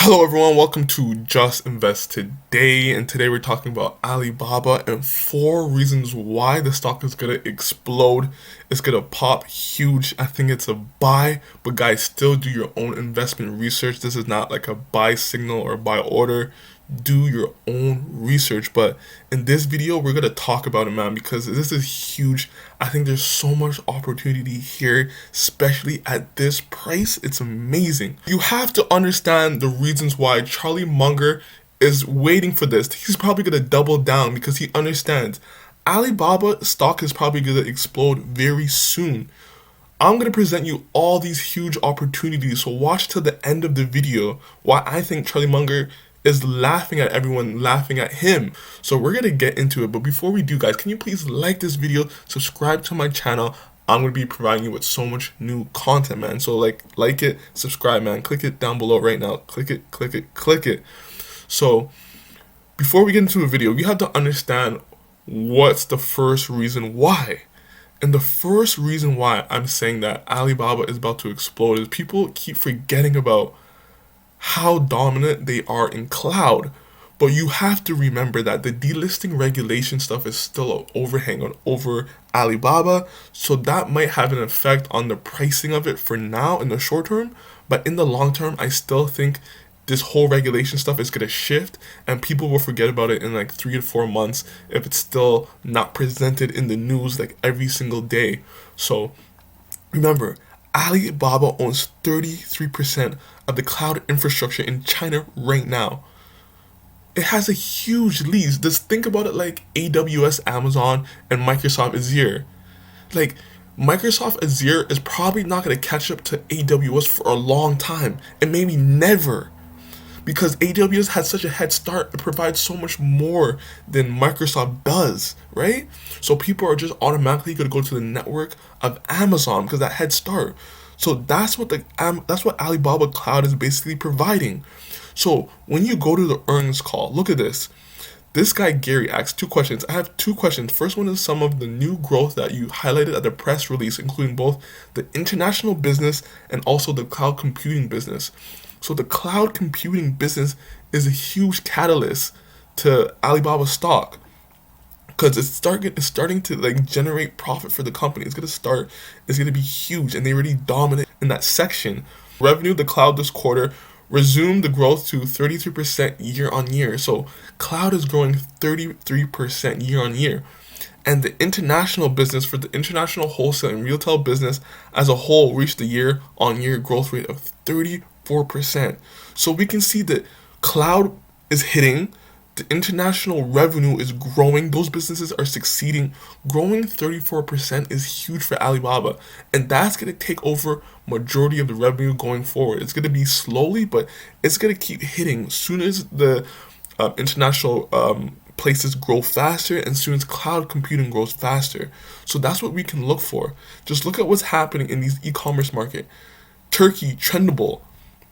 Hello everyone, welcome to Just Invest Today, and today we're talking about Alibaba and 4 reasons why the stock is gonna explode. It's gonna pop huge. I think it's a buy, but guys, still do your own investment research. This is not like a buy signal or buy order. Do your own research. But in this video, we're gonna talk about it, man, because this is huge. I think there's so much opportunity here, especially at this price. It's amazing. You have to understand the reasons why Charlie Munger is waiting for this. He's probably gonna double down because he understands Alibaba stock is probably gonna explode very soon. I'm going to present you all these huge opportunities, so watch till the end of the video why I think Charlie Munger is laughing at everyone, laughing at him. So we're going to get into it, but before we do, guys, can you please like this video, subscribe to my channel. I'm going to be providing you with so much new content, man. So like it, subscribe, man. Click it down below right now. Click it, click it, click it. So before we get into the video, you have to understand what's the first reason why. And the first reason why I'm saying that Alibaba is about to explode is people keep forgetting about how dominant they are in cloud. But you have to remember that the delisting regulation stuff is still an overhang over Alibaba. So that might have an effect on the pricing of it for now in the short term. But in the long term, I still think this whole regulation stuff is going to shift and people will forget about it in like 3 to 4 months if it's still not presented in the news like every single day. So remember, Alibaba owns 33% of the cloud infrastructure in China right now. It has a huge lead. Just think about it like AWS, Amazon, and Microsoft Azure. Like, Microsoft Azure is probably not going to catch up to AWS for a long time, and maybe never. Because AWS has such a head start, it provides so much more than Microsoft does, right? So people are just automatically going to go to the network of Amazon because that head start. So that's what Alibaba Cloud is basically providing. So when you go to the earnings call, look at this. This guy Gary asks 2 questions. I have 2 questions. First one is some of the new growth that you highlighted at the press release, including both the international business and also the cloud computing business. So the cloud computing business is a huge catalyst to Alibaba stock because it's starting to like generate profit for the company. It's gonna be huge, and they already dominate in that section. Revenue, the cloud this quarter resumed the growth to 33% year on year. So cloud is growing 33% year on year. And the international business for the international wholesale and retail business as a whole reached a year on year growth rate of 34%. So we can see that cloud is hitting, the international revenue is growing, those businesses are succeeding. Growing 34% is huge for Alibaba, and that's going to take over majority of the revenue going forward. It's going to be slowly, but it's going to keep hitting. Soon as the international places grow faster, and soon as cloud computing grows faster. So that's what we can look for. Just look at what's happening in these e-commerce market. Turkey, Trendable,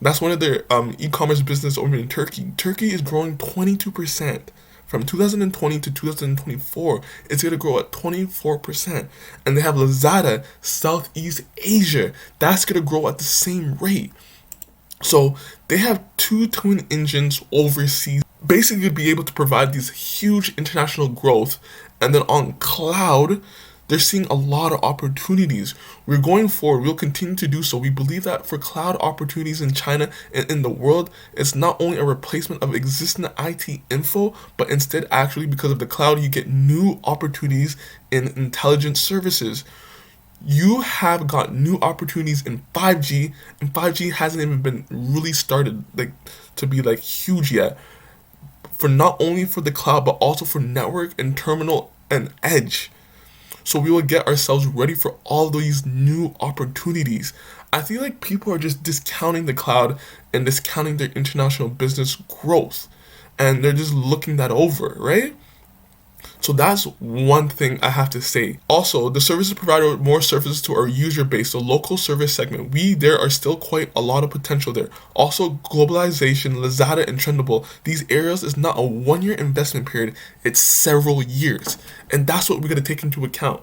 that's one of their e-commerce business over in Turkey. Turkey is growing 22%. From 2020 to 2024, it's going to grow at 24%. And they have Lazada, Southeast Asia. That's going to grow at the same rate. So they have 2 twin engines overseas, basically be able to provide these huge international growth. And then on cloud, they're seeing a lot of opportunities. We're going forward, we'll continue to do so. We believe that for cloud opportunities in China and in the world, it's not only a replacement of existing IT info, but instead actually because of the cloud, you get new opportunities in intelligence services. You have got new opportunities in 5G, and 5G hasn't even been really started to be huge yet. For not only for the cloud, but also for network and terminal and edge. So we will get ourselves ready for all these new opportunities. I feel like people are just discounting the cloud and discounting their international business growth. And they're just looking that over, right? So that's one thing I have to say. Also, the services provider more services to our user base, the local service segment. There are still quite a lot of potential there. Also, globalization, Lazada, and Trendable. These areas is not a 1-year investment period, it's several years. And that's what we're going to take into account.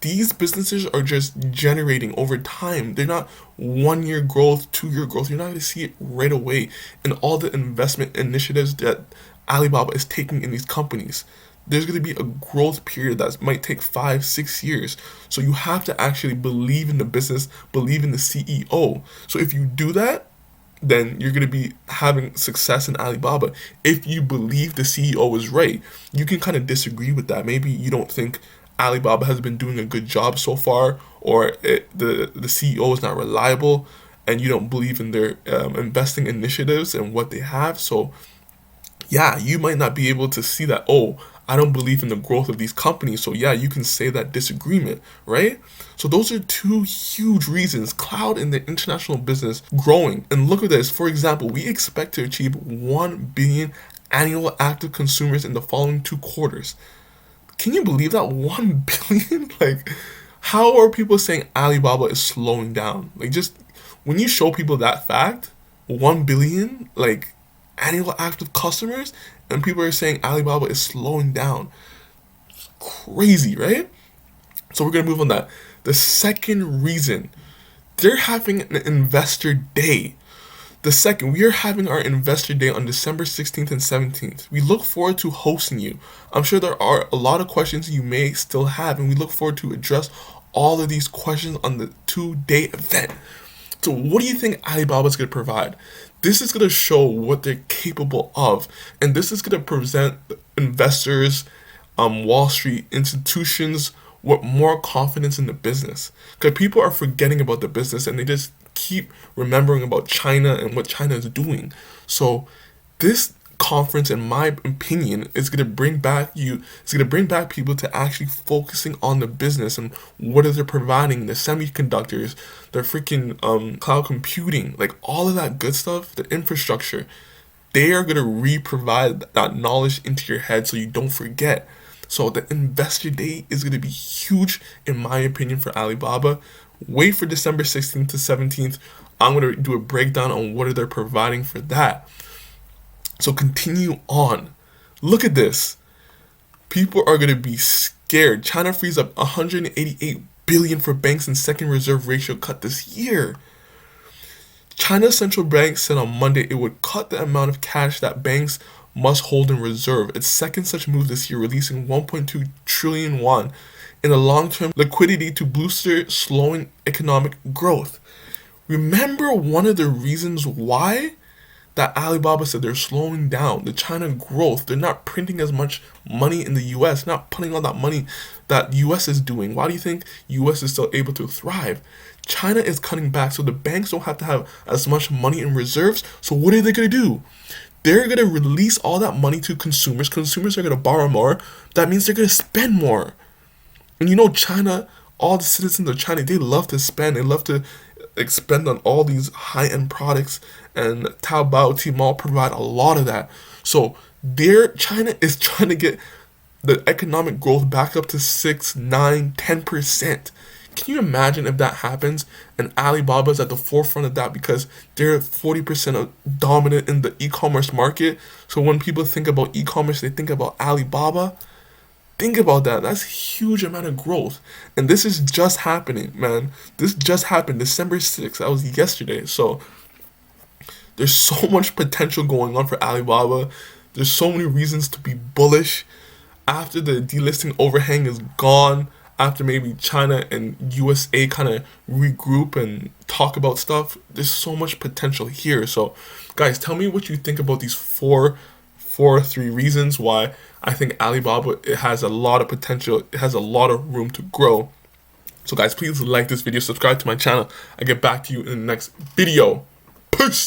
these businesses are just generating over time. They're not 1 year growth, 2 year growth. You're not going to see it right away in all the investment initiatives that Alibaba is taking in these companies. There's going to be a growth period that might take 5-6 years. So you have to actually believe in the business, believe in the CEO. So if you do that, then you're going to be having success in Alibaba. If you believe the CEO is right, you can kind of disagree with that. Maybe you don't think Alibaba has been doing a good job so far, or the CEO is not reliable, and you don't believe in their investing initiatives and what they have. So yeah, you might not be able to see that, oh, I don't believe in the growth of these companies. So yeah, you can say that disagreement, right? So those are two huge reasons cloud in the international business growing. And look at this. For example, we expect to achieve 1 billion annual active consumers in the following 2 quarters. Can you believe that? 1 billion? Like, how are people saying Alibaba is slowing down? Like, just when you show people that fact, 1 billion, like, annual active customers, and people are saying Alibaba is slowing down. It's crazy, right? So we're going to move on that. The second reason, they're having an investor day. We are having our investor day on December 16th and 17th. We look forward to hosting you. I'm sure there are a lot of questions you may still have, and we look forward to address all of these questions on the 2-day event. So what do you think Alibaba is going to provide? This is going to show what they're capable of, and this is going to present investors, Wall Street institutions with more confidence in the business. Because people are forgetting about the business and they just keep remembering about China and what China is doing. So this conference, in my opinion, is going to bring back people to actually focusing on the business and what is they're providing, the semiconductors, the freaking cloud computing, like all of that good stuff, the infrastructure. They are going to re-provide that knowledge into your head so you don't forget. So the investor day is going to be huge, in my opinion, for Alibaba. Wait for December 16th to 17th. I'm going to do a breakdown on what they're providing for that. So continue on. Look at this. People are going to be scared. China frees up 188 billion for banks in second reserve ratio cut this year. China's central bank said on Monday it would cut the amount of cash that banks must hold in reserve. Its second such move this year, releasing 1.2 trillion won in a long-term liquidity to booster slowing economic growth. Remember one of the reasons why that Alibaba said they're slowing down the China growth. They're not printing as much money in the US, not putting all that money that US is doing. Why do you think US is still able to thrive? China is cutting back, so the banks don't have to have as much money in reserves. So what are they going to do? They're going to release all that money to consumers. Consumers are going to borrow more. That means they're going to spend more. And you know, China, all the citizens of China, they love to spend. They love to expend on all these high-end products, and Taobao, Tmall provide a lot of that. So China is trying to get the economic growth back up to 6, 9, 10%. Can you imagine if that happens and Alibaba's at the forefront of that, because they're 40% dominant in the e-commerce market? So when people think about e-commerce, they think about Alibaba. Think about that. That's a huge amount of growth. And this is just happening, man. This just happened December 6th. That was yesterday. So there's so much potential going on for Alibaba. There's so many reasons to be bullish. After the delisting overhang is gone, after maybe China and USA kind of regroup and talk about stuff, there's so much potential here. So guys, tell me what you think about these three reasons why I think Alibaba, it has a lot of potential. It has a lot of room to grow. So guys, please like this video, subscribe to my channel. I'll get back to you in the next video. Peace!